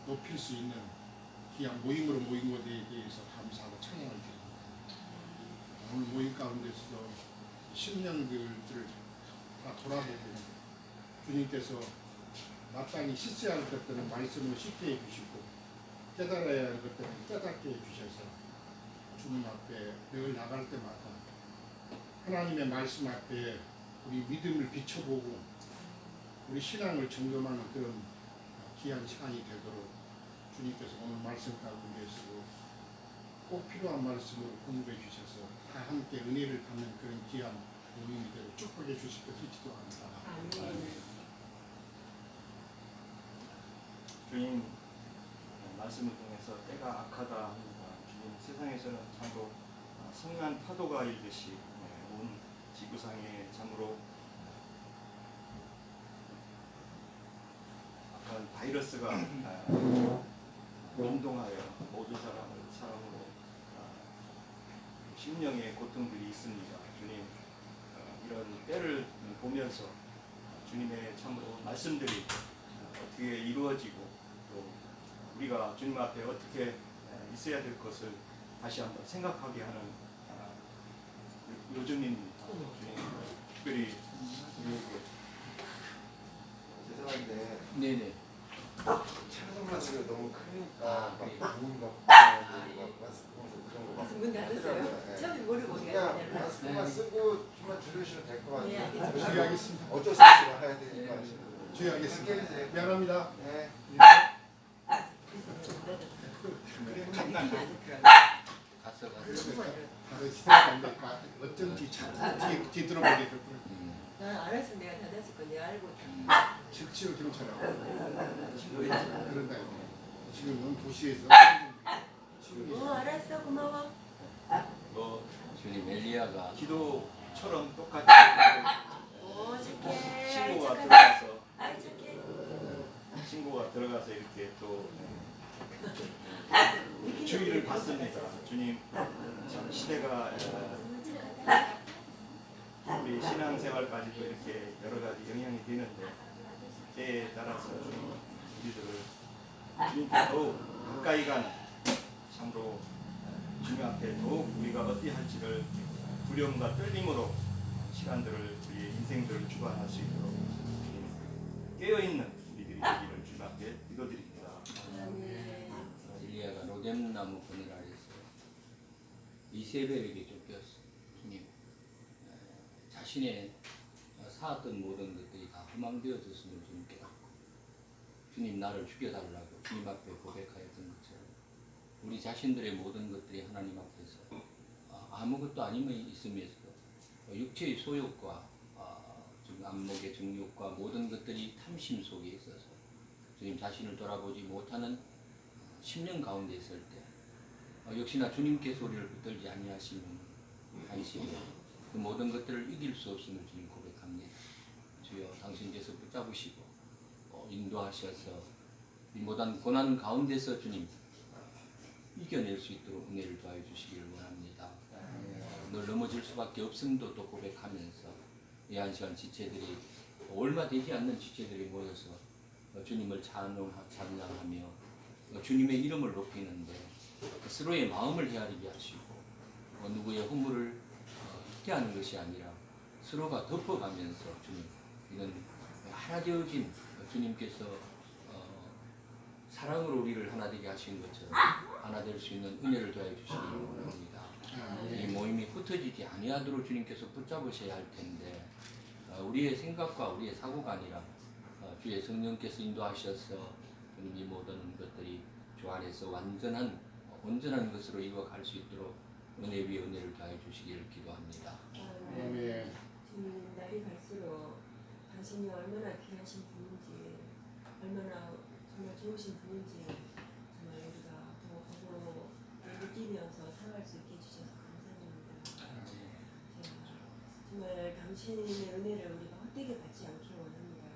높일 수 있는 귀한 모임으로 모인 것에 대해서 감사하고 찬양을 드립니다. 오늘 모임 가운데서 10년들을 다 돌아보고 주님께서 마땅히 씻어야 할 것들은 말씀으로 씻게 해주시고 깨달아야 할 것들은 깨닫게 해주셔서 주님 앞에 늘 나갈 때마다 하나님의 말씀 앞에 우리 믿음을 비춰보고 우리 신앙을 점검하는 그런 귀한 시간이 되도록 주님께서 오늘 말씀 가운데서 꼭 필요한 말씀으로 공부해 주셔서 다 함께 은혜를 받는 그런 귀한 모임이 되도록 축복해 주실 것을 기도합니다. 주님 말씀을 통해서 때가 악하다 합니다. 주님 세상에서는 참으로 성난 파도가 일듯이 온 지구상에 참으로 악한 바이러스가 운동하여 모든 사람으로 심령의 고통들이 있습니다. 주님 이런 때를 보면서 주님의 참으로 말씀들이 어떻게 이루어지고 또 우리가 주님 앞에 어떻게 있어야 될 것을 다시 한번 생각하게 하는 요즘입니다. 주님 특별히 우리에게 죄송한데 네네. 찬송만 소리가 너무 크니까 네. 막 부은 거 그런 거 막. 문 닫으세요? 처음에 모르고 그냥 마스크만 쓰고 좀만 줄여주시면 될 것 네, 같아요. 알겠습니다. 주의하겠습니다. 어쩔 수 없이 나가야 되니까. 주의하겠습니다. 미안합니다. 네. 갔어. 다른 시대인데 어쩐지 참 뒤돌아보게 됐더라고요. 난 알았으면 내가 닫았을 건 내가 알고 즉시로 경찰하고 그런다 이거. 지금은 도시에서 알았어 고마워. 주님 엘리야가 기도처럼 똑같이 착해. 신고가 착하다. 들어가서 아이 착해. 신고가 들어가서 이렇게 또 주의를 받습니다. 주님 참 시대가 우리 신앙생활까지도 이렇게 여러 가지 영향이 되는데 때에 따라서 좀 우리들을 주님께 더욱 가까이 가는 참으로 주님 앞에 더욱 우리가 어떻게 할지를 두려움과 떨림으로 시간들을 우리의 인생들을 주관할 수 있도록 주님 깨어있는 우리들이 되기를 주님 앞에 기도드립니다. 엘리야가 로뎀나무 그늘 아래서 이세벨에게 쫓겼어. 주님 자신의 쌓았던 모든 것들이 다 허망되어졌음을 주님 깨닫고 주님 나를 죽여달라고 주님 앞에 고백하였던 것처럼 우리 자신들의 모든 것들이 하나님 앞에서 아무것도 아님에 있으면서도 육체의 소욕과 지금 안목의 정욕과 모든 것들이 탐심 속에 있어서 주님 자신을 돌아보지 못하는 10년 가운데 있을 때 역시나 주님께서 우리를 붙들지 아니하시는 한심에 그 모든 것들을 이길 수 없음을 주님 고백합니다. 주여 당신께서 붙잡으시고 인도하셔서 이 모든 고난 가운데서 주님 이겨낼 수 있도록 은혜를 더하여 주시기를 원합니다. 늘 넘어질 수밖에 없음도 또 고백하면서 이 한 시간 지체들이 얼마 되지 않는 지체들이 모여서 주님을 찬양하며 주님의 이름을 높이는데 스스로의 마음을 헤아리게 하시고 누구의 허물을 잊게 하는 것이 아니라 서로가 덮어가면서 주님 이런 하나 되어진 주님께서 사랑으로 우리를 하나 되게 하신 것처럼 하나 될 수 있는 은혜를 더해 주시기 원합니다. 이 모임이 흩어지지 아니하도록 주님께서 붙잡으셔야 할 텐데 우리의 생각과 우리의 사고가 아니라 주의 성령께서 인도하셔서 주님 이 모든 것들이 주 안에서 온전한 것으로 이루어갈 수 있도록 은혜 위에 은혜를 더해 주시기를 기도합니다. 아멘. 주님 날이 갈수록 당신이 얼마나 귀하신 분인지 얼마나 정말 좋으신 분인지 정말 우리가 더 보고 느끼면서 살아갈 수 있게 해주셔서 감사드립니다. 정말 당신의 은혜를 우리가 헛되게 받지 않기를 원합니다.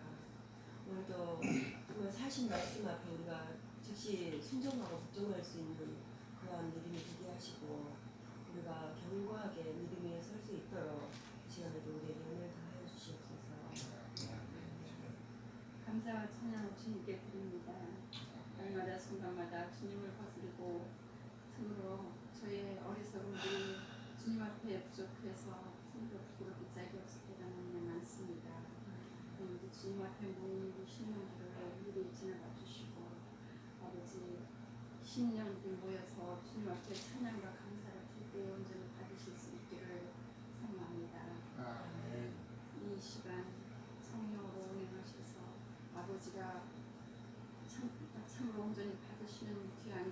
오늘도 정말 사신 말씀 앞에 우리가 즉시 순종하고 복종할 수 있는 그러한 믿음이 되게 하시고 우리가 견고하게 믿음 위에 설 수 있도록 이 시간에도 우리에게 은혜를 더하여 주시옵소서. 감사와 찬양 주님께 드립니다. 날마다 참으로 저의 어리석음들이 주님 앞에 부족해서 성도 부끄럽게 짝이 없을 때가 너무나 많습니다. 그런데 주님 앞에 모인 우리 신령들을 미리 지나가 주시고 아버지 신령들 모여서 주님 앞에 찬양과 감사를 드릴 온전히 받으실 수 있기를 사모합니다. 아멘. 이 시간 성령으로 운행하셔서 아버지가 참으로 온전히 받으시는 귀한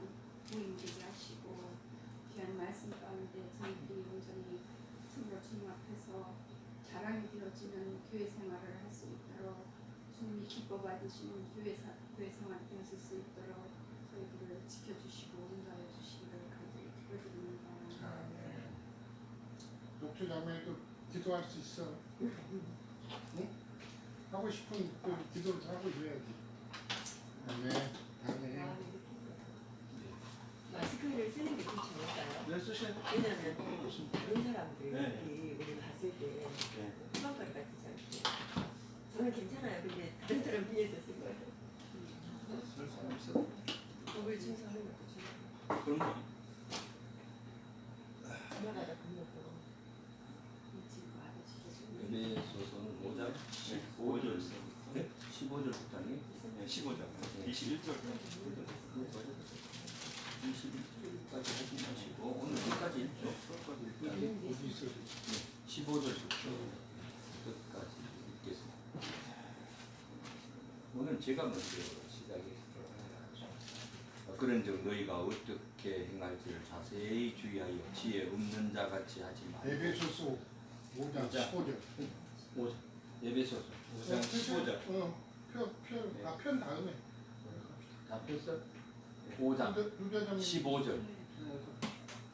모임 되게 하시고 귀한 말씀 가운데 저희들이 온전히 참으로 주님 앞에서 자랑이 되어지는 교회 생활을 할 수 있도록 주님이 기뻐 받으시는 교회 생활이 되어질 수 있도록 저희들을 지켜주시고 인도하여 주시기를 간절히 기도드립니다. 아멘. 녹주 자매도 기도할 수 있어. 응? 하고 싶은 그 기도를 하고 줘야지. 아멘. 아멘. 마음이 이렇게 마스크를 쓰는 게 좀 좋을까요? 네, 쓰세요. 왜냐면 다른 사람들이 네. 우리 봤을 때 네. 후반까지 같지 않고 저는 괜찮아요. 근데 다른 사람 비해서 쓴 거예요. 쓸 사람 있어. 법을 준수하는 것도 중요하고 그런 거. 지나가다 그런 것도 에베소서는 5장 5절 15절부터니 네, 15절 21절 21절까지 하지 마시고 오늘 끝까지 읽죠. 어디 있어? 15절부터 끝까지 읽겠습니다. 오늘 제가 먼저 시작했습니다. 그런즉 너희가 어떻게 행할지를 자세히 주의하여 지혜 없는 자 같이 하지 말고 에베소서 5장 15절. 5장 에베소서 5장 15절 편 다음에. 다 폈어? 5장 루저장 15절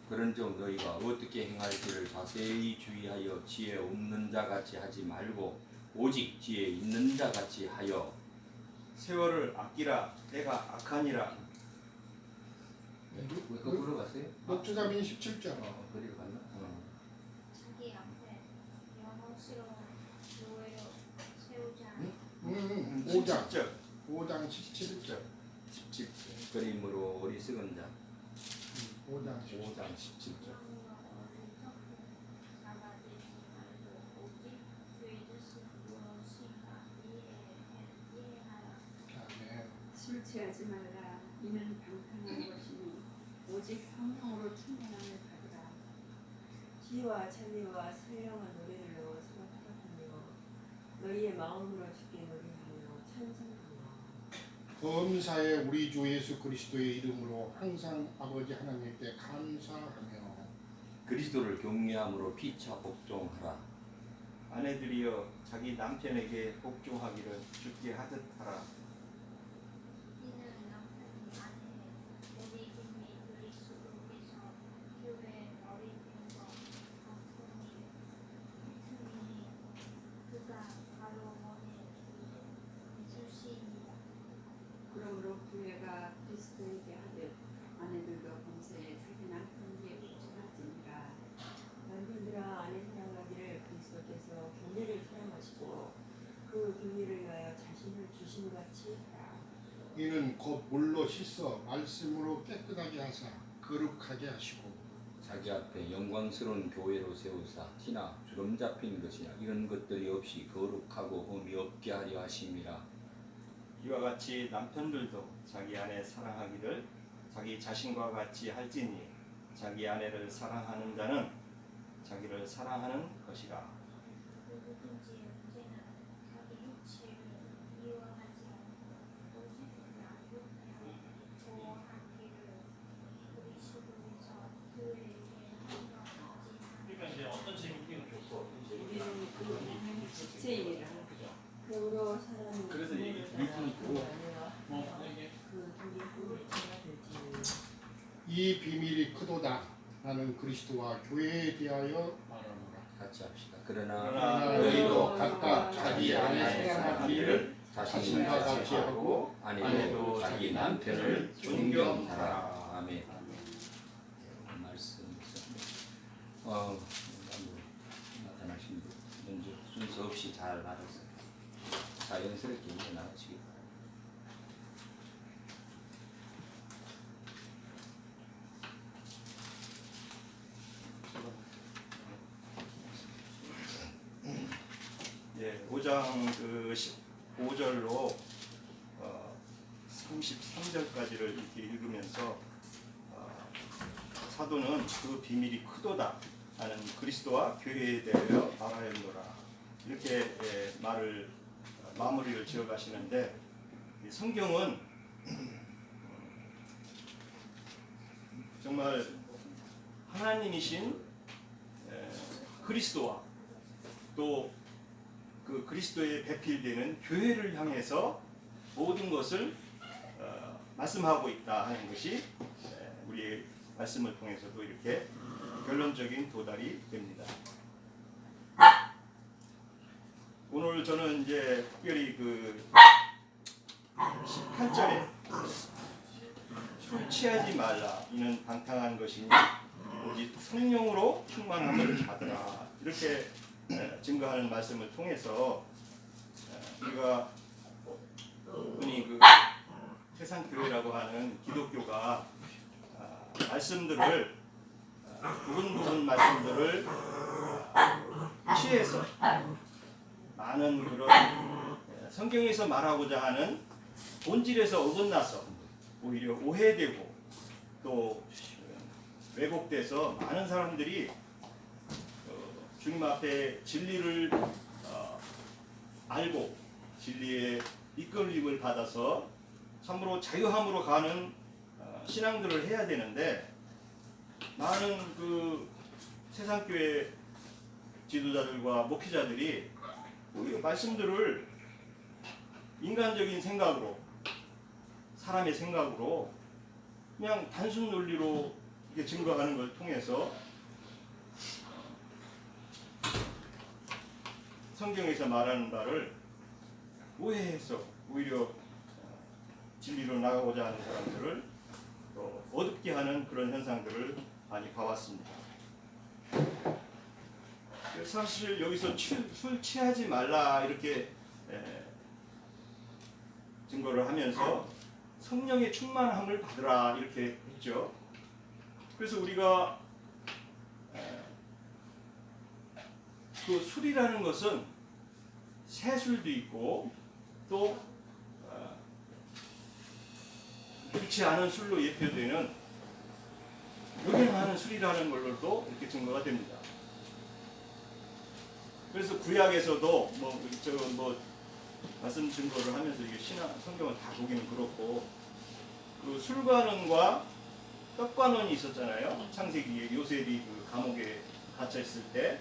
그런즉 너희가 어떻게 행할지를 자세히 주의하여 지혜 없는 자 같이 하지 말고 오직 지혜 있는 자 같이 하여 세월을 아끼라 때가 악하니라. 왜 거꾸로 갔어요? 녹주자민 17절. 그리로 갔나? 자기 앞에 영혼스러운 교회로 세우지 않아 5장 17절 5장 17절. 17절 그림으로 어리석은 자 5장 5장 17절 아멘. 술 취하지 말라. 이는 방탕한 것이니 오직 성령으로 충만함을 받으라. 지혜와 진리와 선량한 노래들로 성악하며 너희의 마음으로 주께 노래하며 찬송하며 범사에 우리 주 예수 그리스도의 이름으로 항상 아버지 하나님께 감사하며 그리스도를 경외함으로 피차 복종하라. 아내들이여 자기 남편에게 복종하기를 주께 하듯 하라. 이는 남편이 아내의 내리김이 그리스도께서 교회의 머리됨과 같으니 그가 바로 원해 주시니라. 그러므로 교회가 그리스도에게 하듯 아내들도 범사에 자기 남편에게 복종할지니라. 남편들아 아내 사랑하기를 그리스도께서 교회를 사랑하시고 그 교회를 위하여 자신을 주신 같이 하라. 이는 곧 물로 씻어 말씀으로 깨끗하게 하사 거룩하게 하시고 자기 앞에 영광스러운 교회로 세우사 티나 주름 잡힌 것이나 이런 것들이 없이 거룩하고 흠이 없게 하려 하심이라. 이와 같이 남편들도 자기 아내 사랑하기를 자기 자신과 같이 할지니 자기 아내를 사랑하는 자는 자기를 사랑하는 것이라. 누구든지 언제나 자기 육체를 미워하지 않고 오직 나를 보호하기를 그리스도에서 교회에게 헌정하지 우리는 그 지체이라 그로 사람이 그래서 이게 부모를 밑으로 따라 그 아내와 그 둘이 하나가 될지니 이 비밀이 크도다. 나는 그리스도와 교회에 대하여 말하노라. 같이 합시다. 그러나 그러나 너희도 각각 자기 아내 사랑하기를 자신과 같이 하고 아내도 자기 남편을 존경하라. 아멘. 말씀 나타나신 분 먼저 순서 없이 잘 말해서 자연스럽게 이해 나가시기 바랍니다. 5장 그 15절로 33절까지를 이렇게 읽으면서 사도는 그 비밀이 크도다 하는 그리스도와 교회에 대하여 말하였노라 이렇게 마무리를 지어가시는데 이 성경은 정말 하나님이신 그리스도와 또 그 그리스도에 배필되는 교회를 향해서 모든 것을 말씀하고 있다 하는 것이 우리의 말씀을 통해서도 이렇게 결론적인 도달이 됩니다. 오늘 저는 이제 특별히 그 18절에 술 취하지 말라 이는 방탕한 것이니 오직 성령으로 충만함을 받으라 이렇게 증거하는 말씀을 통해서 우리가 흔히 그 세상교회라고 하는 기독교가 말씀들을 부분 말씀들을 취해서 많은 그런 성경에서 말하고자 하는 본질에서 어긋나서 오히려 오해되고 또 왜곡돼서 많은 사람들이 주님 앞에 진리를 알고 진리의 이끌림을 받아서 참으로 자유함으로 가는 신앙들을 해야 되는데 많은 그 세상교회 지도자들과 목회자들이 오히려 말씀들을 인간적인 생각으로 사람의 생각으로 그냥 단순 논리로 이렇게 증거하는 걸 통해서 성경에서 말하는 바를 오해해서 오히려 진리로 나가고자 하는 사람들을 또 어둡게 하는 그런 현상들을 많이 봐왔습니다. 사실 여기서 술 취하지 말라 이렇게 증거를 하면서 성령의 충만함을 받으라 이렇게 했죠. 그래서 우리가 그 술이라는 것은 새술도 있고 또 그렇지 않은 술로 예표되는 요긴하는 술이라는 걸로도 이렇게 증거가 됩니다. 그래서 구약에서도 말씀 증거를 하면서 이게 성경을 다 보기는 그렇고 그 술관원과 떡관원이 있었잖아요. 창세기에 요셉이 그 감옥에 갇혀 있을 때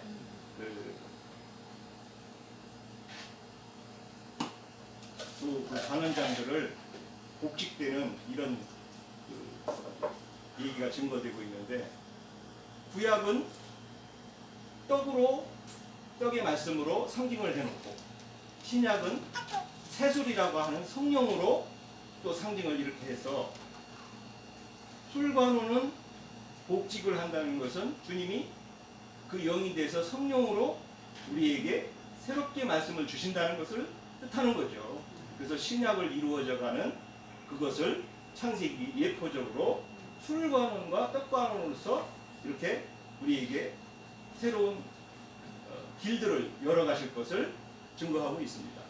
그 관원장들을 복직되는 이런 얘기가 증거되고 있는데 구약은 떡의 말씀으로 상징을 해놓고 신약은 새술이라고 하는 성령으로 또 상징을 이렇게 해서 술관원은 복직을 한다는 것은 주님이 그 영이 돼서 성령으로 우리에게 새롭게 말씀을 주신다는 것을 뜻하는 거죠. 그래서 신약을 이루어져가는 그것을 창세기 예표적으로 술관원과 떡관원으로서 이렇게 우리에게 새로운 길들을 열어가실 것을 증거하고 있습니다.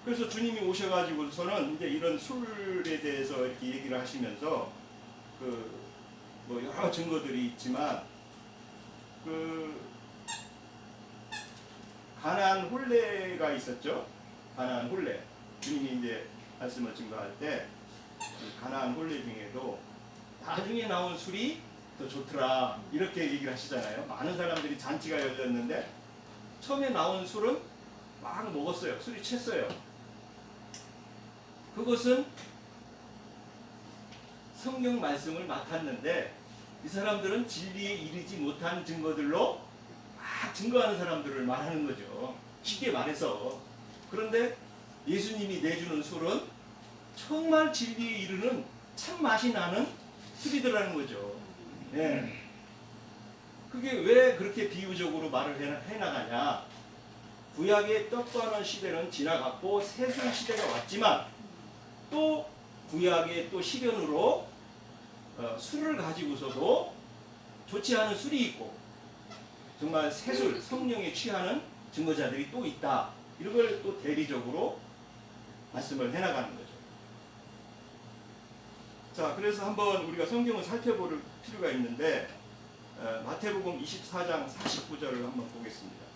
그래서 주님이 오셔가지고서는 이제 이런 술에 대해서 이렇게 얘기를 하시면서 여러 증거들이 있지만 가나안 혼례가 있었죠. 가나안 혼례. 주님이 이제 말씀을 증거할 때 가나안 혼례 중에도 나중에 나온 술이 더 좋더라 이렇게 얘기를 하시잖아요. 많은 사람들이 잔치가 열렸는데 처음에 나온 술은 막 먹었어요. 술이 챘어요. 그것은 성경 말씀을 맡았는데 이 사람들은 진리에 이르지 못한 증거들로 막 증거하는 사람들을 말하는 거죠. 쉽게 말해서. 그런데 예수님이 내주는 술은 정말 진리에 이르는 참 맛이 나는 술이더라는 거죠. 예. 그게 왜 그렇게 비유적으로 말을 해나가냐. 구약의 떡과는 시대는 지나갔고 새술 시대가 왔지만 또 구약의 또 시련으로 술을 가지고서도 좋지 않은 술이 있고 정말 새술, 성령에 취하는 증거자들이 또 있다. 이런 걸 또 대리적으로 말씀을 해나가는 거죠. 자, 그래서 한번 우리가 성경을 살펴볼 필요가 있는데 마태복음 24장 49절을 한번 보겠습니다.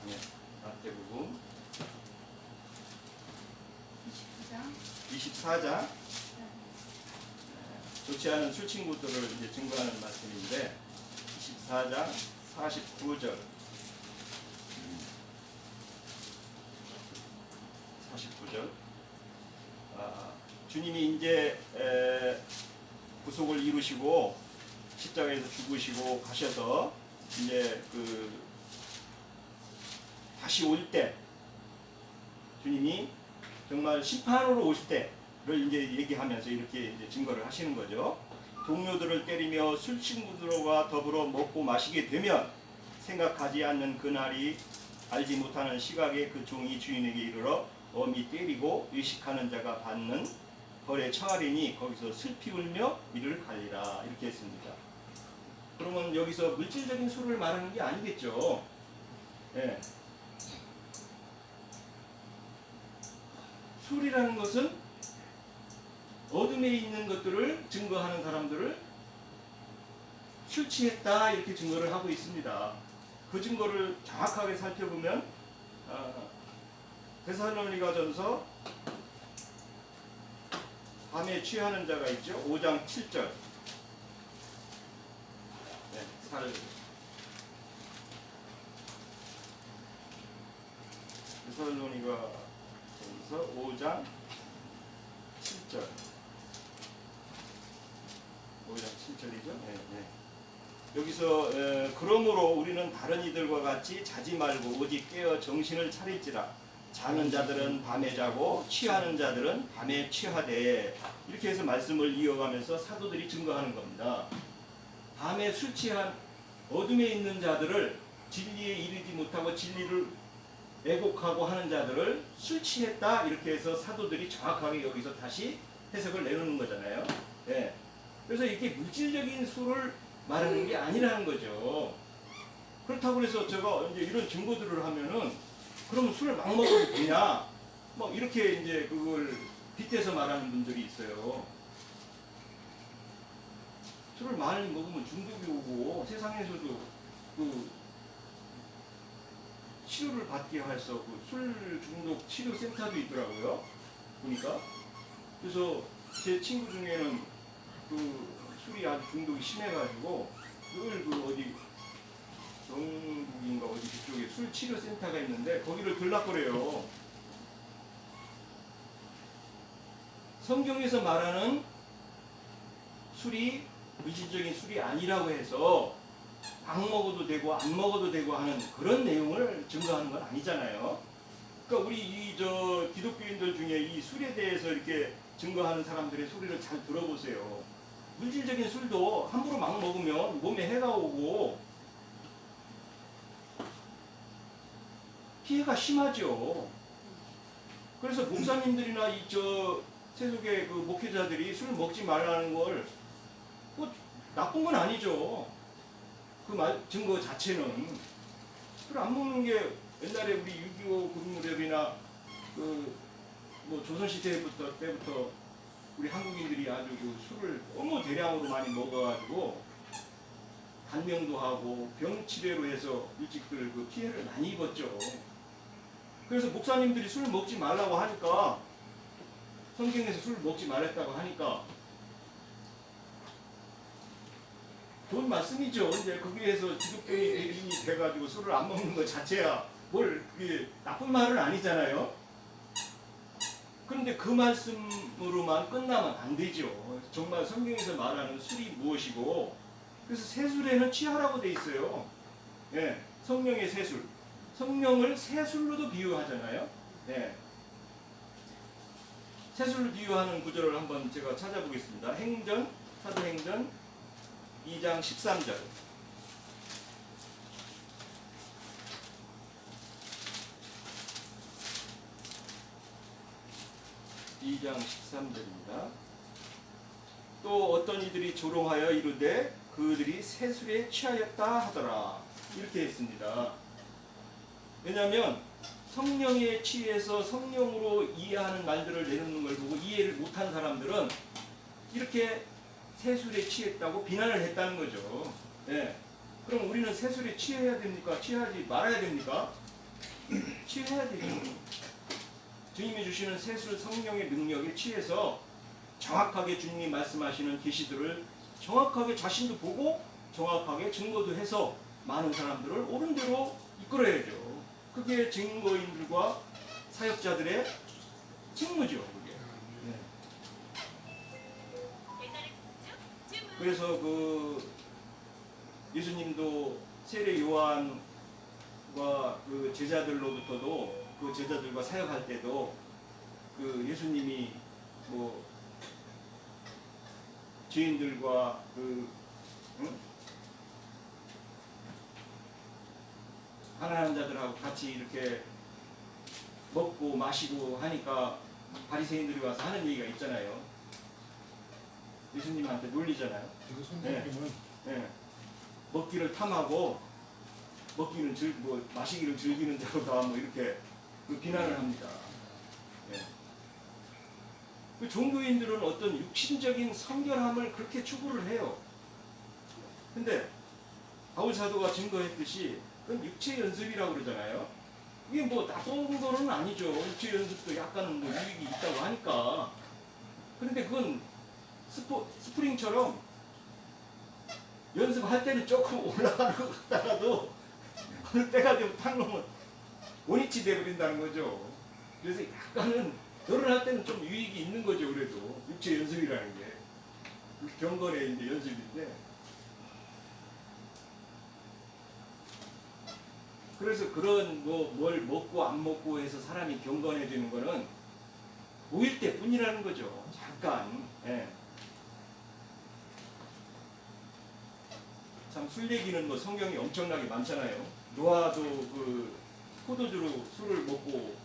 네, 마태복음 24장 좋지 않은 술 친구들을 이제 증거하는 말씀인데 24장 49절 49절 주님이 이제 구속을 이루시고 십자가에서 죽으시고 가셔서 이제 다시 올 때 주님이 정말 심판으로 오실 때를 이제 얘기하면서 이렇게 이제 증거를 하시는 거죠. 동료들을 때리며 술 친구들과 더불어 먹고 마시게 되면 생각하지 않는 그날이 알지 못하는 시각에 그 종이 주인에게 이르러 엄히 때리고 의식하는 자가 받는 벌에 처하리니 거기서 슬피 울며 이를 갈리라 이렇게 했습니다. 그러면 여기서 물질적인 술을 말하는 게 아니겠죠. 예. 술이라는 것은 어둠에 있는 것들을 증거하는 사람들을 술 취했다 이렇게 증거를 하고 있습니다. 그 증거를 정확하게 살펴보면 데살로니가전서 밤에 취하는 자가 있죠. 5장 7절. 네, 데살로니가전서 5장 7절. 5장 7절이죠. 네, 네. 여기서 그러므로 우리는 다른 이들과 같이 자지 말고 오직 깨어 정신을 차릴지라. 자는 자들은 밤에 자고 취하는 자들은 밤에 취하되 이렇게 해서 말씀을 이어가면서 사도들이 증거하는 겁니다. 밤에 술 취한 어둠에 있는 자들을 진리에 이르지 못하고 진리를 왜곡하고 하는 자들을 술 취했다 이렇게 해서 사도들이 정확하게 여기서 다시 해석을 내놓는 거잖아요. 네. 그래서 이게 물질적인 술을 말하는 게 아니라는 거죠. 그렇다고 해서 제가 이제 이런 증거들을 하면은 그러면 술을 막 먹어도 되냐? 뭐 이렇게 이제 그걸 빗대서 말하는 분들이 있어요. 술을 많이 먹으면 중독이 오고 세상에서도 그 치료를 받게 해서 그 술 중독 치료 센터도 있더라고요. 보니까. 그래서 제 친구 중에는 그 술이 아주 중독이 심해가지고 늘 그 어디 경북인가 어디 그쪽에 술 치료 센터가 있는데 거기를 들락거려요. 성경에서 말하는 술이 물질적인 술이 아니라고 해서 안 먹어도 되고 안 먹어도 되고 하는 그런 내용을 증거하는 건 아니잖아요. 그러니까 우리 이 기독교인들 중에 이 술에 대해서 이렇게 증거하는 사람들의 소리를 잘 들어보세요. 물질적인 술도 함부로 막 먹으면 몸에 해가 오고 피해가 심하죠. 그래서 목사님들이나 이 세속의 그 목회자들이 술 먹지 말라는 걸 뭐 나쁜 건 아니죠. 그 증거 자체는 술 안 먹는 게 옛날에 우리 6.25 군무렵이나 그 뭐 조선시대부터 우리 한국인들이 아주 그 술을 너무 대량으로 많이 먹어가지고 간명도 하고 병 치료로 해서 일찍들 그 피해를 많이 입었죠. 그래서 목사님들이 술 먹지 말라고 하니까 성경에서 술 먹지 말랬다고 하니까 좋은 말씀이죠. 이제 거기에서 기독교인이 돼가지고 술을 안 먹는 것 자체야 뭘 그게 나쁜 말은 아니잖아요. 그런데 그 말씀으로만 끝나면 안 되죠. 정말 성경에서 말하는 술이 무엇이고 그래서 새술에는 취하라고 돼 있어요. 예, 성령의 새술. 성령을 새술로도 비유하잖아요. 예. 새술로 비유하는 구절을 한번 제가 찾아보겠습니다. 사도행전 2장 13절. (2장 13절입니다) 또 어떤 이들이 조롱하여 이르되 그들이 세술에 취하였다 하더라. 이렇게 했습니다. 왜냐하면 성령에 취해서 성령으로 이해하는 말들을 내놓는 걸 보고 이해를 못한 사람들은 이렇게 세술에 취했다고 비난을 했다는 거죠. 예. 그럼 우리는 세술에 취해야 됩니까? 취하지 말아야 됩니까? 취해야 되죠. 주님이 주시는 세술 성령의 능력에 취해서 정확하게 주님이 말씀하시는 계시들을 정확하게 자신도 보고 정확하게 증거도 해서 많은 사람들을 옳은 대로 이끌어야죠. 그게 증거인들과 사역자들의 직무죠. 그게. 네. 그래서 그 예수님도 세례 요한과 그 제자들로부터도 그 제자들과 사역할 때도 그 예수님이 뭐 죄인들과 그 가난한 자들하고 같이 이렇게 먹고 마시고 하니까 바리새인들이 와서 하는 얘기가 있잖아요. 예수님한테 놀리잖아요. 그리고 선생님은 네. 먹기를 탐하고 먹기는 마시기를 즐기는 자로다 뭐 이렇게 그 비난을 합니다. 네. 그 종교인들은 어떤 육신적인 성결함을 그렇게 추구를 해요. 근데 바울 사도가 증거했듯이 그건 육체 연습이라고 그러잖아요. 이게 뭐 나쁜 거는 아니죠. 육체 연습도 약간은 뭐 유익이 있다고 하니까. 그런데 그건 스프링처럼 연습할 때는 조금 올라가는 것 같다가도 어느 때가 되면 탁 놓으면 원위치 돼버린다는 거죠. 그래서 약간은 결혼할 때는 좀 유익이 있는 거죠. 그래도 육체 연습이라는 게 경건의 이제 연습인데, 그래서 그런 뭘 먹고 안 먹고 해서 사람이 경건해지는 거는 보일 때뿐이라는 거죠. 잠깐. 예. 참 술 얘기는 뭐 성경이 엄청나게 많잖아요. 노아도 그 포도주로 술을 먹고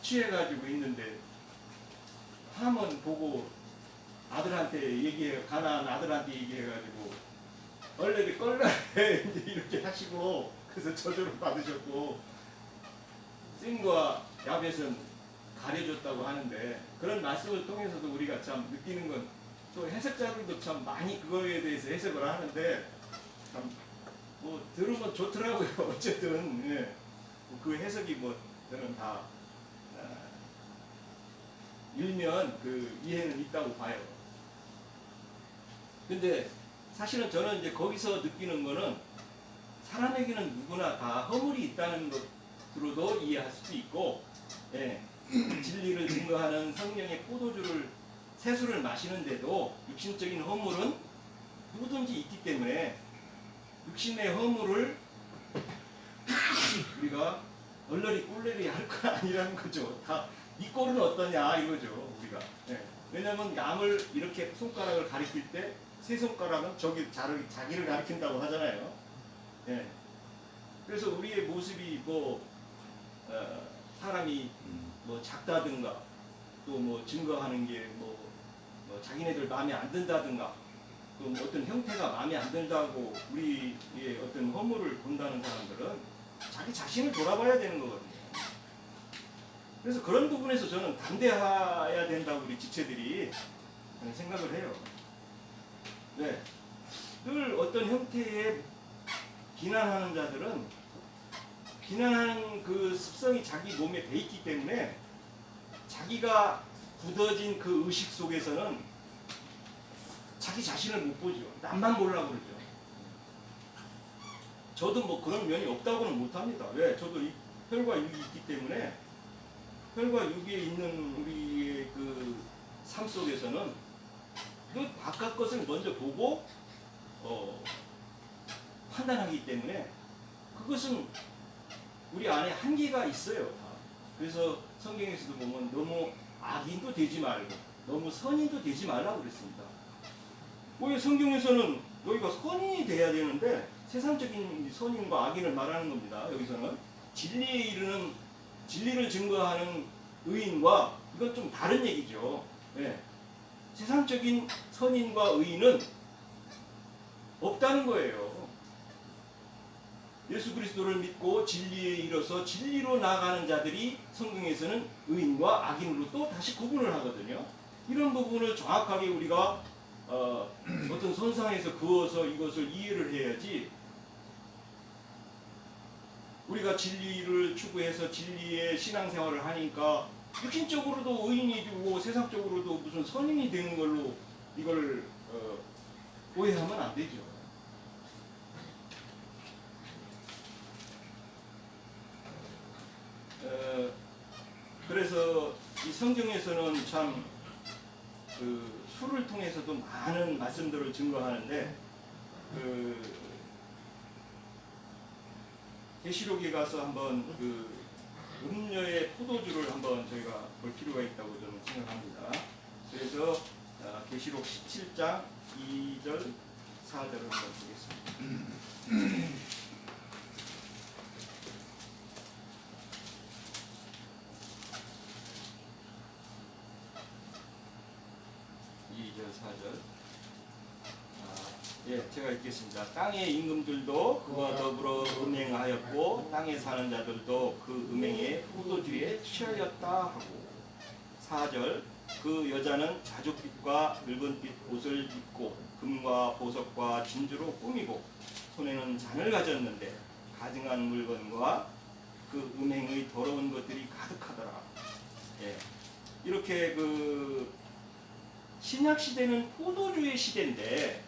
취해가지고 있는데 함은 보고 아들한테 얘기해, 가나안 아들한테 얘기해가지고 원래 껄라해 이제 이렇게 하시고, 그래서 저주를 받으셨고 싱과 야벳은 가려줬다고 하는데, 그런 말씀을 통해서도 우리가 참 느끼는 건, 또 해석자들도 참 많이 그거에 대해서 해석을 하는데 참 뭐 들으면 좋더라고요. 어쨌든 예. 그 해석이 뭐 저는 다 일면 그 이해는 있다고 봐요. 근데 사실은 저는 이제 거기서 느끼는 거는 사람에게는 누구나 다 허물이 있다는 것으로도 이해할 수도 있고, 예. 진리를 증거하는 성령의 포도주를 세술을 마시는데도 육신적인 허물은 누구든지 있기 때문에 육신의 허물을 우리가 얼러리 꿀러리 할 건 아니라는 거죠. 다 이 꼴은 어떠냐 이거죠. 우리가. 예. 왜냐하면 남을 이렇게 손가락을 가리킬 때 세 손가락은 자기를 가리킨다고 하잖아요. 예. 그래서 우리의 모습이 사람이 뭐 작다든가 또 뭐 증거하는 게 뭐 자기네들 마음에 안 든다든가 또 뭐 어떤 형태가 마음에 안 든다고 우리의 어떤 허물을 본다는 사람들은 자기 자신을 돌아봐야 되는 거거든요. 그래서 그런 부분에서 저는 담대해야 된다고 우리 지체들이 생각을 해요. 네. 늘 어떤 형태의 비난하는 자들은 비난하는 그 습성이 자기 몸에 배 있기 때문에 자기가 굳어진 그 의식 속에서는 자기 자신을 못 보죠. 남만 보려고 그러죠. 저도 뭐 그런 면이 없다고는 못합니다. 왜? 저도 이 혈과 육이 있기 때문에 혈과 육에 있는 우리의 그 삶 속에서는 그 바깥 것을 먼저 보고 판단하기 때문에 그것은 우리 안에 한계가 있어요. 그래서 성경에서도 보면 너무 악인도 되지 말고 너무 선인도 되지 말라고 그랬습니다. 왜 성경에서는 너희가 선인이 돼야 되는데 세상적인 선인과 악인을 말하는 겁니다. 여기서는 진리에 이르는, 진리를 증거하는 의인과 이건 좀 다른 얘기죠. 네. 세상적인 선인과 의인은 없다는 거예요. 예수 그리스도를 믿고 진리에 이뤄서 진리로 나아가는 자들이 성경에서는 의인과 악인으로 또 다시 구분을 하거든요. 이런 부분을 정확하게 우리가 어떤 선상에서 그어서 이것을 이해를 해야지, 우리가 진리를 추구해서 진리의 신앙생활을 하니까 육신적으로도 의인이 되고 세상적으로도 무슨 선인이 되는 걸로 이걸 오해하면 안 되죠. 그래서 이 성경에서는 참 그 술을 통해서도 많은 말씀들을 증거하는데, 그 계시록에 가서 한번 그 음료의 포도주를 한번 저희가 볼 필요가 있다고 저는 생각합니다. 그래서 계시록 17장 2절 4절을 한번 보겠습니다. 2절 4절. 예, 제가 읽겠습니다. 땅의 임금들도 그와 더불어 음행하였고 땅에 사는 자들도 그 음행에 포도주에 취하였다 하고. 4절. 그 여자는 자줏빛과 늙은빛 옷을 입고 금과 보석과 진주로 꾸미고 손에는 잔을 가졌는데 가증한 물건과 그 음행의 더러운 것들이 가득하더라. 예, 이렇게 그 신약 시대는 포도주의 시대인데,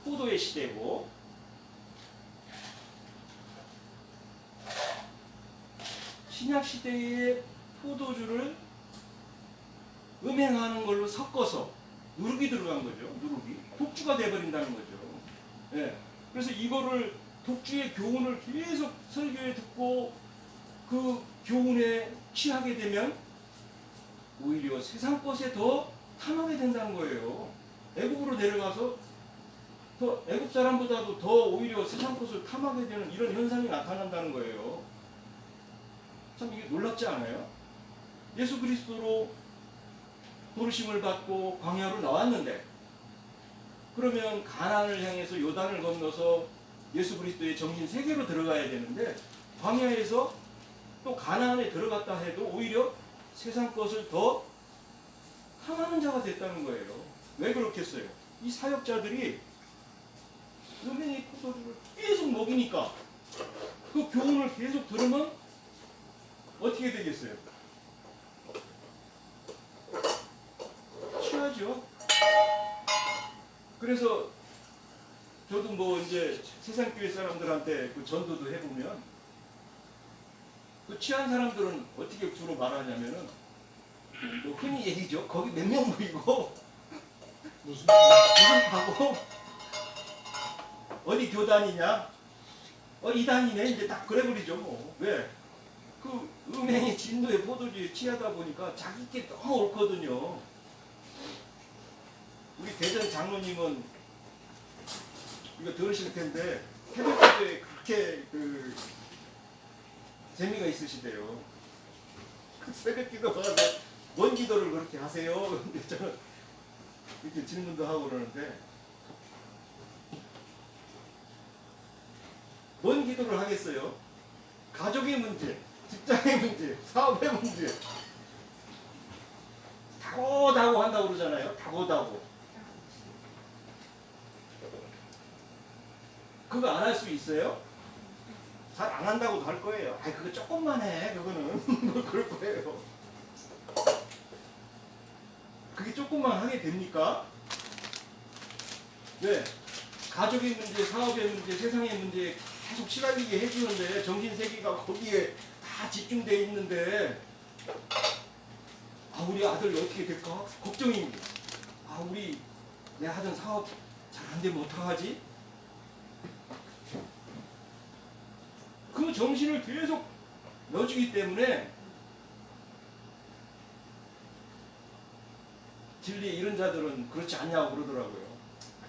포도의 시대고, 신약 시대의 포도주를 음행하는 걸로 섞어서 누룩이 들어간 거죠. 누룩이 독주가 돼버린다는 거죠. 예. 그래서 이거를 독주의 교훈을 계속 설교에 듣고 그 교훈에 취하게 되면 오히려 세상 것에 더 탐하게 된다는 거예요. 애국으로 내려가서 더 애국 사람보다도 더 오히려 세상 것을 탐하게 되는 이런 현상이 나타난다는 거예요. 참 이게 놀랍지 않아요? 예수 그리스도로 부르심을 받고 광야로 나왔는데, 그러면 가나안을 향해서 요단을 건너서 예수 그리스도의 정신 세계로 들어가야 되는데, 광야에서 또 가나안에 들어갔다 해도 오히려 세상 것을 더 탐하는 자가 됐다는 거예요. 왜 그렇겠어요? 이 사역자들이 음행의 포도주를 계속 먹이니까 그 교훈을 계속 들으면 어떻게 되겠어요? 취하죠. 그래서 저도 뭐 이제 세상교회 사람들한테 그 전도도 해보면 그 취한 사람들은 어떻게 주로 말하냐면은 뭐 흔히 얘기죠. 거기 몇 명 모이고 무슨 하고 어디 교단이냐? 이단이네. 이제 딱 그래버리죠. 뭐. 왜? 그 음행의 진노의 포도주에 취하다 보니까 자기께 너무 옳거든요. 우리 대전 장로님은 이거 들으실 텐데 새벽기도에 그렇게 그 재미가 있으시대요. 그 새벽기도가 뭔 기도를 그렇게 하세요? 근데 저는 이렇게 질문도 하고 그러는데, 뭔 기도를 하겠어요? 가족의 문제, 직장의 문제, 사업의 문제, 다고다고 한다고 그러잖아요. 다고다고. 그거 안 할 수 있어요? 잘 안 한다고도 할 거예요. 아이 그거 조금만 해. 그거는 뭐 그럴 거예요. 그게 조금만 하게 됩니까? 네. 가족의 문제, 사업의 문제, 세상의 문제에 계속 시달리게 해주는데, 정신세계가 거기에 다 집중되어 있는데, 우리 아들 어떻게 될까? 걱정입니다. 우리 내 하던 사업 잘 안 되면 어떡하지? 그 정신을 계속 넣어주기 때문에 진리에 이런 자들은 그렇지 않냐고 그러더라고요.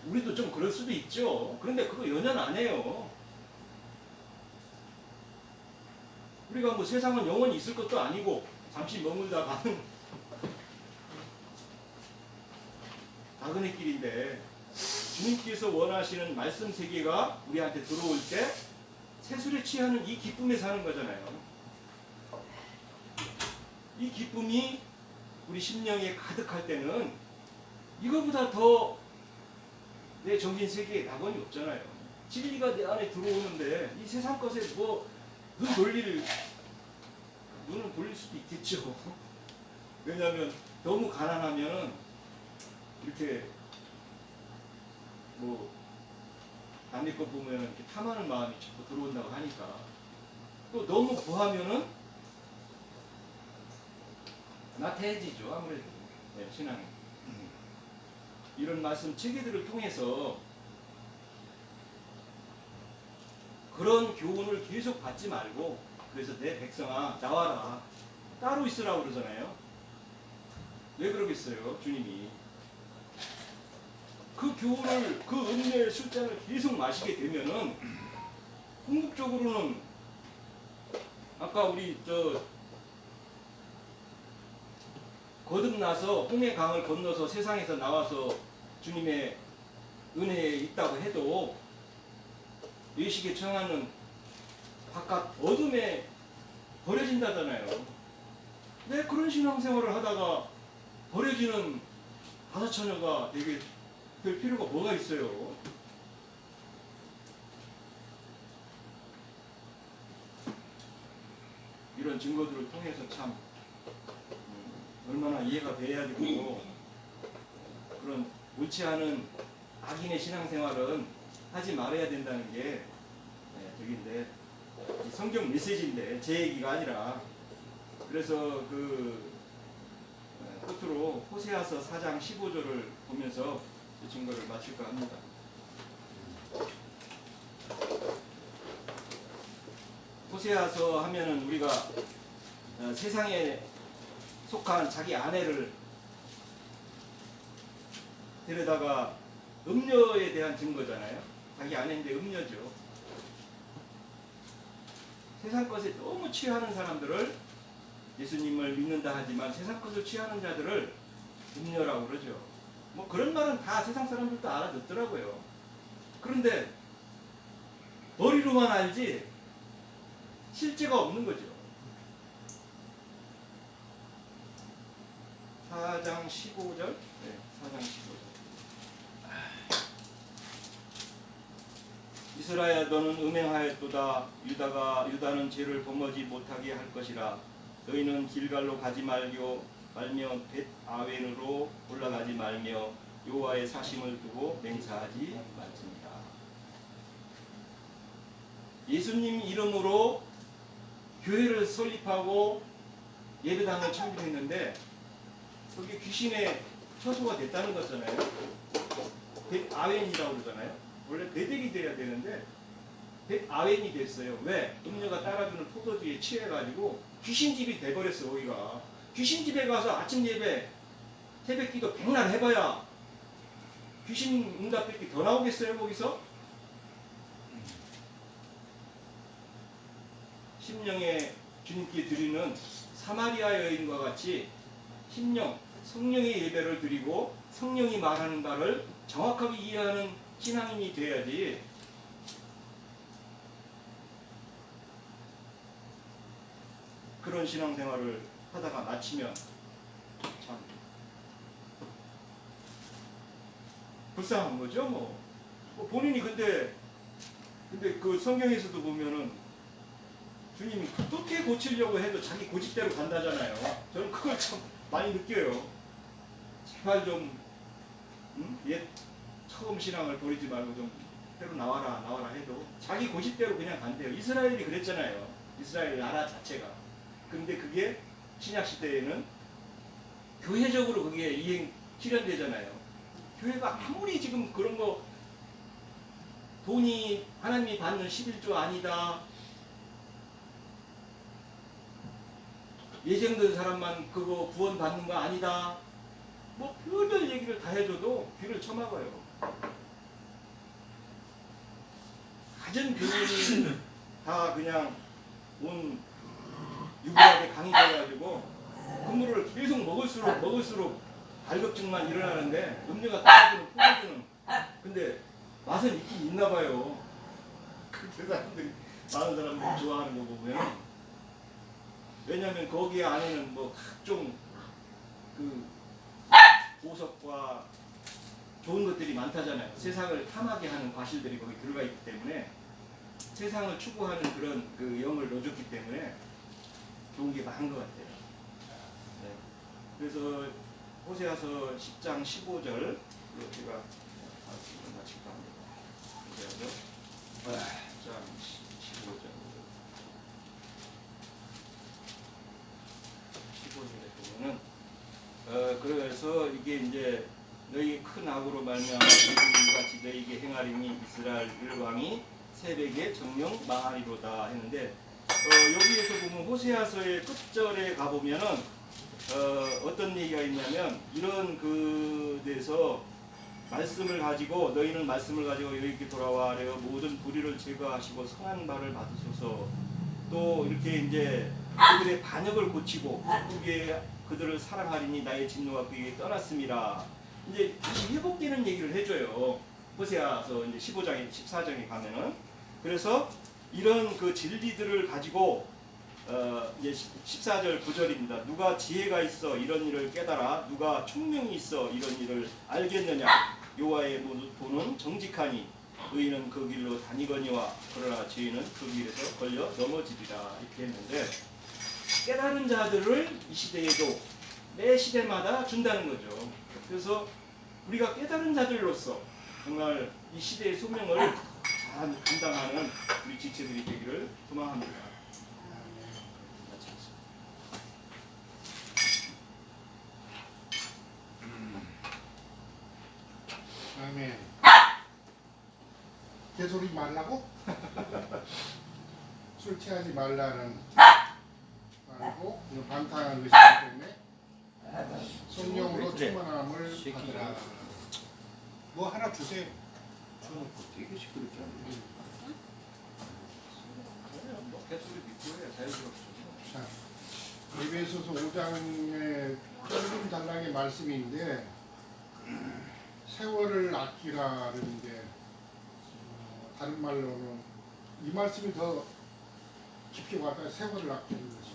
우리도 좀 그럴 수도 있죠. 그런데 그거 연연 안 해요. 우리가 뭐 세상은 영원히 있을 것도 아니고 잠시 머물다 가는 나그네 길인데 주님께서 원하시는 말씀 세계가 우리한테 들어올 때 세술에 취하는 이 기쁨에 사는 거잖아요. 이 기쁨이 우리 심령에 가득할 때는 이거보다 더 내 정신 세계에 낙원이 없잖아요. 진리가 내 안에 들어오는데 이 세상 것에 뭐 눈은 돌릴 수도 있겠죠. 왜냐하면 너무 가난하면 이렇게 뭐 남의 것 보면 이렇게 탐하는 마음이 자꾸 들어온다고 하니까, 또 너무 부하면은 나태해지죠. 아무래도 네, 신앙이. 이런 말씀 체계들을 통해서 그런 교훈을 계속 받지 말고, 그래서 내 백성아 나와라, 따로 있으라고 그러잖아요. 왜 그러겠어요? 주님이 그 교훈을, 그 은혜의 술잔을 계속 마시게 되면은 궁극적으로는 아까 우리 거듭나서 홍해 강을 건너서 세상에서 나와서 주님의 은혜에 있다고 해도 의식에 처하는 바깥 어둠에 버려진다잖아요. 내 그런 신앙생활을 하다가 버려지는 다섯 처녀가 되게 될 필요가 뭐가 있어요? 이런 증거들을 통해서 참 얼마나 이해가 돼야 되고, 그런 옳지 않은 악인의 신앙생활은 하지 말아야 된다는 게 저기인데, 성경 메시지인데 제 얘기가 아니라. 그래서 끝으로 호세아서 4장 15절을 보면서 이 증거를 마칠까 합니다. 호세아서 하면은 우리가 세상에 속한 자기 아내를 데려다가 음녀에 대한 증거잖아요. 자기 아내인데 음녀죠. 세상 것에 너무 취하는 사람들을, 예수님을 믿는다 하지만 세상 것을 취하는 자들을 음녀라고 그러죠. 뭐 그런 말은 다 세상 사람들도 알아듣더라고요. 그런데 머리로만 알지 실제가 없는 거죠. 4장 15절? 네, 4장 15절. 이스라엘 너는 음행하였도다. 유다는 죄를 범하지 못하게 할 것이라. 너희는 길갈로 가지 말며 벳아웬으로 올라가지 말며 여호와의 사심을 두고 맹세하지 말지니라. 예수님 이름으로 교회를 설립하고 예배당을 창립했는데 거기 귀신의 처소가 됐다는 거잖아요. 벳아웬이라고 그러잖아요. 원래 베델이 돼야 되는데 벳아웬이 됐어요. 왜? 음녀가 따라주는 포도주에 취해가지고 귀신집이 돼버렸어. 거기가 귀신집에 가서 아침 예배 새벽기도 백날 해봐야 귀신 응답밖에 더 나오겠어요? 거기서? 심령에 주님께 드리는 사마리아 여인과 같이 성령의 예배를 드리고 성령이 말하는 바를 정확하게 이해하는 신앙인이 돼야지. 그런 신앙생활을 하다가 마치면 참 불쌍한 거죠. 뭐 본인이 근데 그 성경에서도 보면은 주님이 어떻게 고치려고 해도 자기 고집대로 간다잖아요. 저는 그걸 참 많이 느껴요. 제발 좀 옛 처음 신앙을 버리지 말고 좀 때로 나와라 해도 자기 고집대로 그냥 간대요. 이스라엘이 그랬잖아요. 이스라엘 나라 자체가. 근데 그게 신약 시대에는 교회적으로 그게 실현되잖아요. 교회가 아무리 지금 그런 거 돈이 하나님이 받는 11조 아니다. 예정된 사람만 그거 구원 받는 거 아니다. 뭐 별별 얘기를 다 해줘도 귀를 쳐막아요. 가진 교인이 다 그냥 온 유부하게 강의돼가지고 그물을 계속 먹을수록 발급증만 일어나는데 음료가 따라주는 포도주는 근데 맛은 있긴 있나 봐요. 그 사람들이 많은 사람들이 좋아하는 거 보면, 왜냐하면 거기 안에는 뭐 각종 그 보석과 좋은 것들이 많다잖아요. 세상을 탐하게 하는 과실들이 거기 들어가 있기 때문에, 세상을 추구하는 그런 그 영을 넣어줬기 때문에 좋은 게 많은 것 같아요. 네. 그래서 호세아서 10장 15절 제가 말씀을 마칠까 합니다. 호세아서 10장 15절 15절에 보면은 그래서 이게 이제 너희 큰 악으로 말미암아 같이 너희에게 행하리니 이스라엘 왕이 새벽에 정령 망하리로다 했는데, 여기에서 보면 호세아서의 끝절에 가보면은 어떤 얘기가 있냐면, 이런 그 데서 말씀을 가지고 너희는 말씀을 가지고 여기께 돌아와 내가 모든 불의를 제거하시고 선한 바를 받으소서, 또 이렇게 이제 그들의 반역을 고치고 그게 그들을 사랑하리니 나의 진노가 그에게 떠났음이라, 이제 다시 회복되는 얘기를 해줘요. 호세아서 이제 15장에 14장에 가면은. 그래서 이런 그 진리들을 가지고 이제 14절 9절입니다. 누가 지혜가 있어 이런 일을 깨달아, 누가 총명이 있어 이런 일을 알겠느냐. 여호와의 도는 정직하니 의인은 그 길로 다니거니와 그러나 죄인은 그 길에서 걸려 넘어지리라 이렇게 했는데, 깨달은 자들을 이 시대에도 매 시대마다 준다는 거죠. 그래서 우리가 깨달은 자들로서 정말 이 시대의 소명을 잘 감당하는 우리 지체들이 되기를 소망합니다. 아멘. 개소리 말라고? 술 취하지 말라는 말고 방탕한 것이기 때문에 성령으로 충만함을 받으라. 뭐 하나 주세요. 저놓고 되게 시끄럽게 하네. 자, 에베소서 5장의 짧은 단락의 말씀인데, 세월을 아끼라 그러는데 다른 말로는 이 말씀이 더 깊이 와닿아. 세월을 아끼는 것이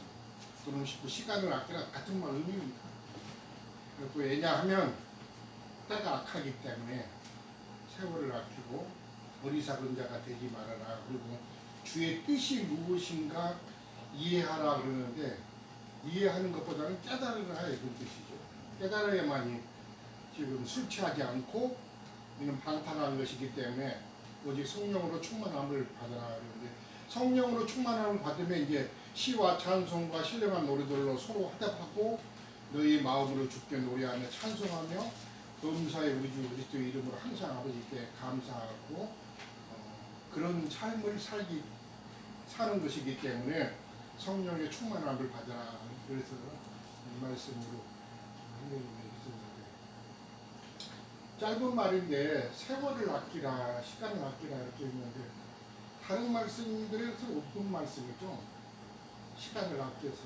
또는 시간을 아끼라 같은 말 의미입니다. 그리고 왜냐하면 때가 악하기 때문에 세월을 아끼고 어리석은 자가 되지 말아라. 그리고 주의 뜻이 무엇인가 이해하라 그러는데, 이해하는 것보다는 깨달으라 이런 뜻이죠. 깨달아야만이 지금 술 취하지 않고 이는 방탕한 것이기 때문에 오직 성령으로 충만함을 받아라 그러는데, 성령으로 충만함을 받으면 이제 시와 찬송과 신령한 노래들로 서로 화답하고 너희 마음으로 주께 노래하며 찬송하며 범사의 우리 주 그리스도의 이름으로 항상 아버지께 감사하고 그런 삶을 사는 것이기 때문에 성령의 충만함을 받아라. 그래서 이 말씀으로 하나님의 짧은 말인데 세월을 아끼라, 시간을 아끼라 이렇게 있는데, 다른 말씀들에서 없는 말씀이죠. 시간을 아껴서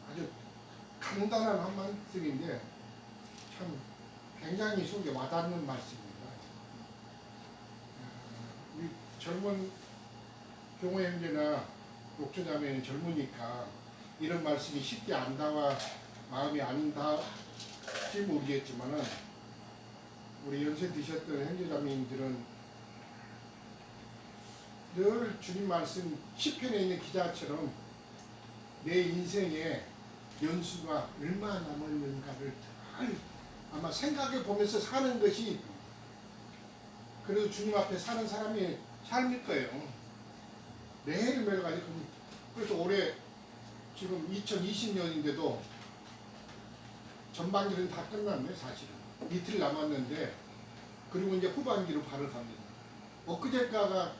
아주 간단한 한 말씀인데 참 굉장히 속에 와닿는 말씀입니다. 우리 젊은 교회 형제나 목회자매는 젊으니까 이런 말씀이 쉽게 안 닿아 마음이 안 닿을지 모르겠지만은, 우리 연세 드셨던 형제자매님들은 늘 주님 말씀 시편에 있는 기자처럼 내 인생에 연수가 얼마나 남았는가를 잘 아마 생각해 보면서 사는 것이 그래도 주님 앞에 사는 사람의 삶일 거예요. 매일매일까지. 그래서 올해 지금 2020년인데도 전반기는 다 끝났네 사실은. 이틀 남았는데, 그리고 이제 후반기로 발을 갑니다. 엊그제가가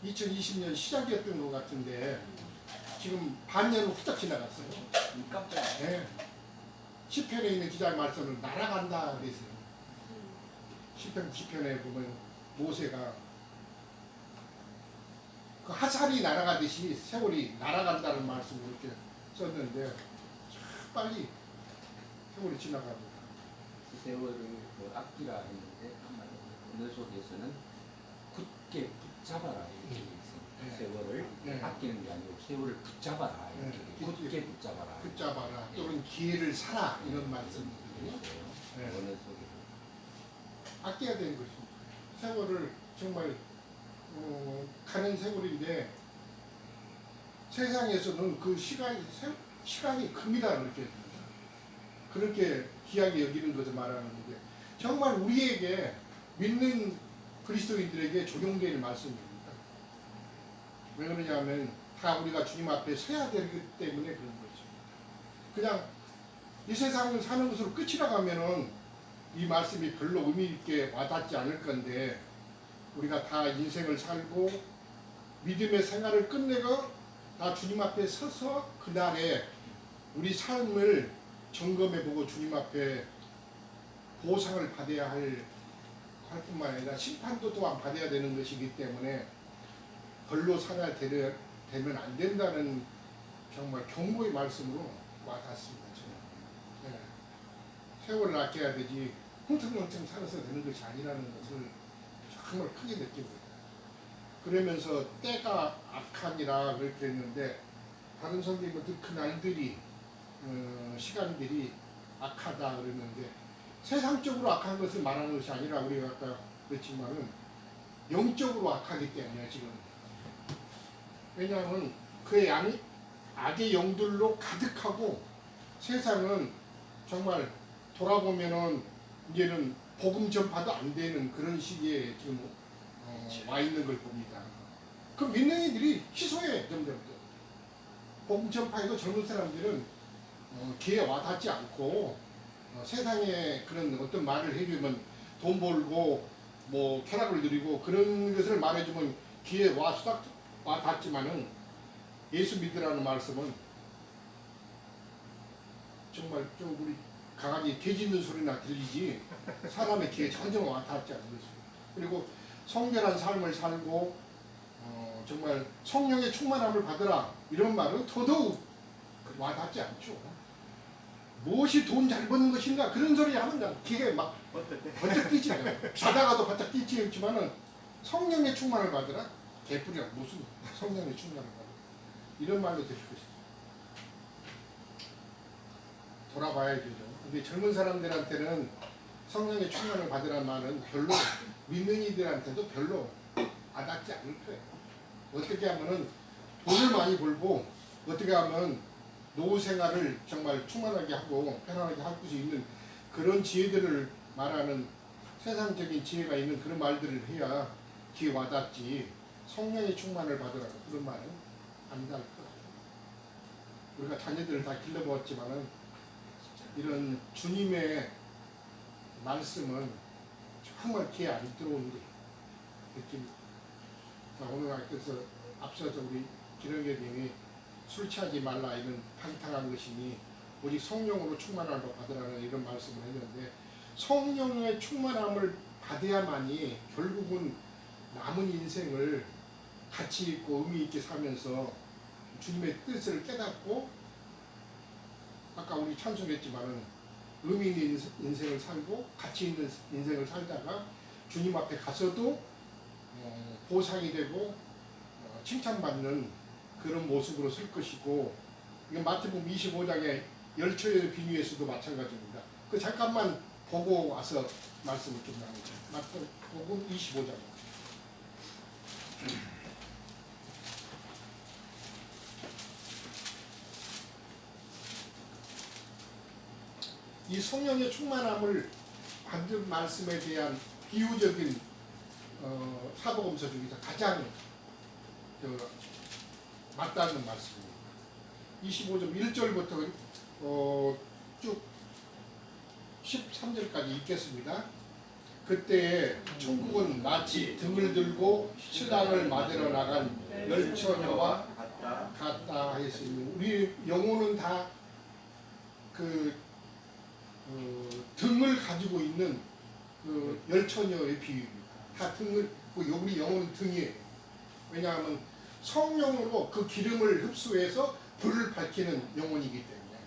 2020년 시작이었던 것 같은데 지금 반년은 후딱 지나갔어요. 깜짝이야. 네. 시편에 있는 기자의 말씀을 날아간다 그랬어요. 시편 90편에 보면 모세가 그 화살이 날아가듯이 세월이 날아간다는 말씀을 이렇게 썼는데 참 빨리 세월이 지나갑니다. 세월을 뭐 아끼라 했는데 한마디로 어느 속에서는 굳게 붙잡아라 이렇게 돼 있습니다. 네. 세월을 네. 아끼는 게 아니고 세월을 붙잡아라 이렇게 네. 돼 있어요. 굳게 붙잡아라. 붙잡아라 또는 기회를 사라 이런 말씀이거든요. 있어요. 네. 어느 속에 아껴야 되는 것입니다. 세월을 정말 가는 세월인데 세상에서는 그 시간이 큽니다 그렇게 됩니다. 그렇게 귀하게 여기는 것을 말하는데 정말 우리에게 믿는 그리스도인들에게 적용되는 말씀입니다. 왜 그러냐면 다 우리가 주님 앞에 서야 되기 때문에 그런 거죠. 그냥 이 세상을 사는 것으로 끝이라 가면은 이 말씀이 별로 의미 있게 와닿지 않을 건데 우리가 다 인생을 살고 믿음의 생활을 끝내고 다 주님 앞에 서서 그날에 우리 삶을 점검해보고 주님 앞에 보상을 받아야 할 뿐만 아니라 심판도 또한 받아야 되는 것이기 때문에 별로 살아되면 안 된다는 정말 경고의 말씀으로 와닿습니다. 저는. 네. 세월을 아껴야 되지 흥청망청 살아서 되는 것이 아니라는 것을 정말 크게 느낍니다. 그러면서 때가 악하니라 그렇게 했는데 다른 성경은 그 날들이 시간들이 악하다 그랬는데 세상적으로 악한 것을 말하는 것이 아니라 우리가 아까 그랬지만은 영적으로 악하기 때문에 지금 왜냐하면 그의 악의 영들로 가득하고 세상은 정말 돌아보면은 이제는 복음 전파도 안 되는 그런 시기에 지금 와 있는 걸 봅니다. 그 믿는 이들이 희소해 점점. 복음 전파에도 젊은 사람들은 귀에 와닿지 않고 세상에 그런 어떤 말을 해주면 돈 벌고 뭐 쾌락을 누리고 그런 것을 말해주면 귀에 와닿지만은 예수 믿으라는 말씀은 정말 좀 우리 강아지 개 짖는 소리나 들리지 사람의 귀에 전혀 와닿지 않는 것입니다. 그리고 성결한 삶을 살고 정말 성령의 충만함을 받으라 이런 말은 더더욱 와닿지 않죠. 무엇이 돈 잘 버는 것인가 그런 소리 하면 그냥 귀에 막 번쩍 뛰지 않아요. 자다가도 번쩍 뛰지 않지만은 성령의 충만을 받으라 개뿔이야 무슨 성령의 충만을 받으라 이런 말로 들을 것이죠. 돌아봐야 되죠. 근데 젊은 사람들한테는 성령의 충만을 받으라는 말은 별로 믿는 이들한테도 별로 와닿지 않을 거예요. 어떻게 하면은 돈을 많이 벌고 어떻게 하면 노후 생활을 정말 충만하게 하고 편안하게 할 수 있는 그런 지혜들을 말하는 세상적인 지혜가 있는 그런 말들을 해야 귀에 와닿지 성령의 충만을 받으라고 그런 말은 안 닿을 거예요. 우리가 자녀들을 다 길러보았지만은 이런 주님의 말씀은 정말 귀에 안 들어오는 게 느낍니다. 오늘 그래서 앞서서 우리 기령교님이 술 취하지 말라 이런 방탕한 것이니 오직 성령으로 충만함을 받으라는 이런 말씀을 했는데 성령의 충만함을 받아야만이 결국은 남은 인생을 가치 있고 의미 있게 살면서 주님의 뜻을 깨닫고 아까 우리 찬송했지만은 의미 있는 인생을 살고 가치 있는 인생을 살다가 주님 앞에 가서도 보상이 되고 칭찬받는 그런 모습으로 설 것이고 이건 마태복음 25장의 열처의 비유에서도 마찬가지입니다. 그 잠깐만 보고 와서 말씀을 좀 나누죠. 마태복음 25장. 이 성령의 충만함을 받은 말씀에 대한 비유적인 사복음서 중에서 가장 맞닿는 말씀입니다. 25점 1절부터 쭉 13절까지 읽겠습니다. 그때 천국은 마치 등을 들고 신랑을 맞으러 나간 열처녀와 같다 했으니 우리 영혼은 다 등을 가지고 있는 열처녀의 비유입니다. 다 등을 우리 영혼은 등이에요. 왜냐하면 성령으로 그 기름을 흡수해서 불을 밝히는 영혼이기 때문에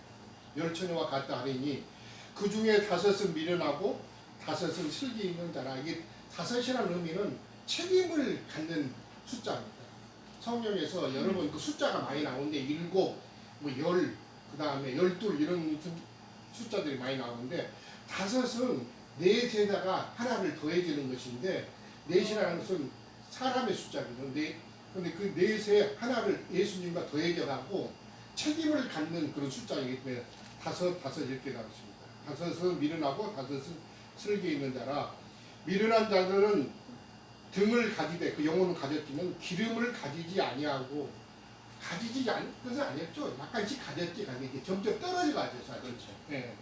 열처녀와 같다 하리니 그 중에 5은 미련하고 5은 슬기 있는 자라. 이게 5이라는 의미는 책임을 갖는 숫자입니다. 성경에서 여러 번 그 숫자가 많이 나오는데 7, 뭐 10, 그 다음에 12 이런 숫자들이 많이 나오는데 5은 넷에다가 하나를 더해지는 것인데 넷이라는 것은 사람의 숫자거든요. 근데 그 넷에 하나를 예수님과 더해져가고 책임을 갖는 그런 숫자이기 때문에 5 이렇게 나왔습니다. 5은 미련하고 5은 슬기 있는 자라. 미련한 자들은 등을 가지되 그 영혼을 가졌지만 기름을 가지지 아니하고 가지지 않은 것은 아니었죠. 약간씩 가졌지 점점 떨어져 가죠. 그렇죠. 네.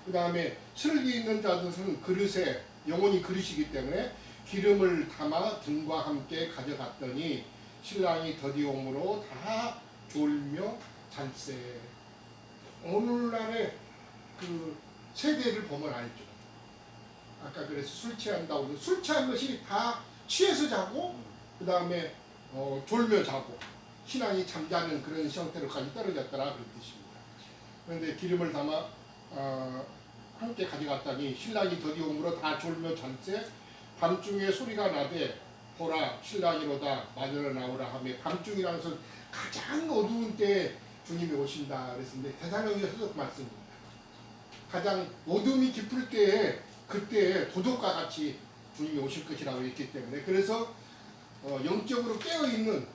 그 다음에 슬기 있는 자들은 그릇에 영혼이 그릇이기 때문에 기름을 담아 등과 함께 가져갔더니 신랑이 더디옴으로 다 졸며 잔세. 오늘날의 그 세대를 보면 알죠. 아까 그래서 술 취한다고 술 취한 것이 다 취해서 자고 그 다음에 졸며 자고 신앙이 잠자는 그런 형태로까지 떨어졌더라 그런 뜻입니다. 그런데 기름을 담아 함께 가져갔더니 신랑이 더디옴으로 다 졸며 잔세. 밤중에 소리가 나되 보라 신랑이로다 맞으러 나오라 하며 밤중이라는 것은 가장 어두운 때에 주님이 오신다 그랬는데 대사령에서도 맞습니다. 가장 어둠이 깊을 때에 그때에 도둑과 같이 주님이 오실 것이라고 했기 때문에 그래서 영적으로 깨어있는